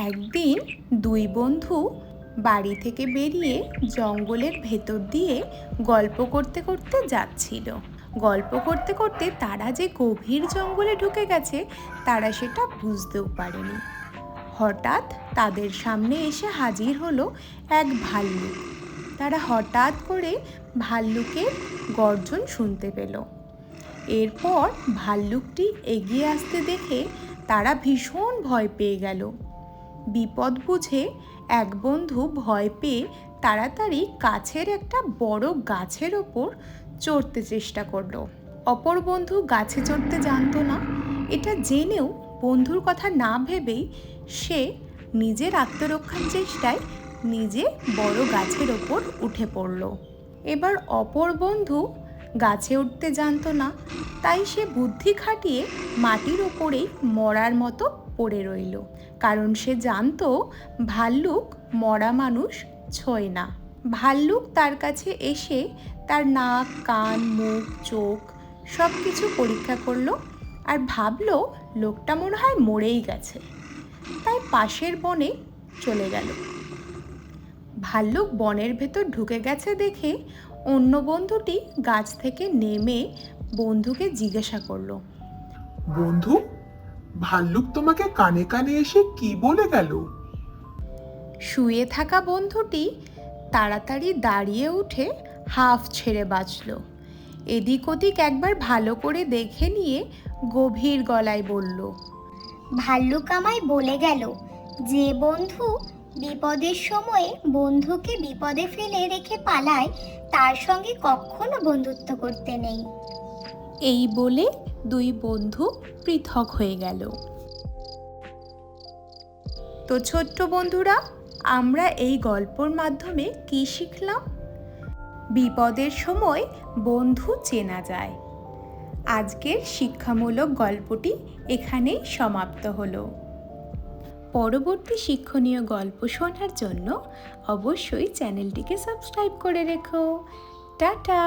একদিন দুই বন্ধু বাড়ি থেকে বেরিয়ে জঙ্গলের ভেতর দিয়ে গল্প করতে করতে যাচ্ছিল। গল্প করতে করতে তারা যে গভীর জঙ্গলে ঢুকে গেছে তারা সেটা বুঝতেও পারেনি। হঠাৎ তাদের সামনে এসে হাজির হলো এক ভাল্লুক। তারা হঠাৎ করে ভাল্লুকের গর্জন শুনতে পেল। এরপর ভাল্লুকটি এগিয়ে আসতে দেখে তারা ভীষণ ভয় পেয়ে গেল। বিপদ বুঝে এক বন্ধু ভয় পেয়ে তাড়াতাড়ি কাছের একটা বড় গাছের ওপর চড়তে চেষ্টা করলো। অপর বন্ধু গাছে চড়তে জানতো না। এটা জেনেও বন্ধুর কথা না ভেবেই সে নিজের আত্মরক্ষার চেষ্টায় নিজে বড় গাছের ওপর উঠে পড়ল। এবার অপর বন্ধু গাছে উঠতে জানতো না, তাই সে বুদ্ধি খাটিয়ে মাটির ওপরেই মরার মতো পড়ে রইল, কারণ সে জানতো ভাল্লুক মরা মানুষ ছোঁয় না। ভাল্লুক তার কাছে এসে তার নাক, কান, মুখ, চোখ সব কিছু পরীক্ষা করলো আর ভাবলো লোকটা মনে হয় মরেই গেছে, তাই পাশের বনে চলে গেল। ভাল্লুক বনের ভেতর ঢুকে গেছে দেখে অন্য বন্ধুটি গাছ থেকে নেমে বন্ধুকে জিজ্ঞাসা করলো, বন্ধু, ভাল্লুক তোমাকে কানে কানে এসে কি বলে গেল? শুয়ে থাকা বন্ধুটি তাড়াতাড়ি দাঁড়িয়ে উঠে হাঁফ ছেড়ে বাঁচল। এদিক ওদিক একবার ভালো করে দেখে নিয়ে গভীর গলায় বলল, ভাল্লুক আমায় বলে গেল যে বন্ধু বিপদের সময়ে বন্ধুকে বিপদে ফেলে রেখে পালায় তার সঙ্গে কখনো বন্ধুত্ব করতে নেই। এই বলে দুই বন্ধু পৃথক হয়ে গেল। তো ছোট্ট বন্ধুরা, আমরা এই গল্পর মাধ্যমে কি শিখলাম? বিপদের সময় বন্ধু চেনা যায়। আজকের শিক্ষামূলক গল্পটি এখানেই সমাপ্ত হলো। পরবর্তী শিক্ষণীয় গল্প শোনার জন্য অবশ্যই চ্যানেলটিকে সাবস্ক্রাইব করে রেখো। টাটা।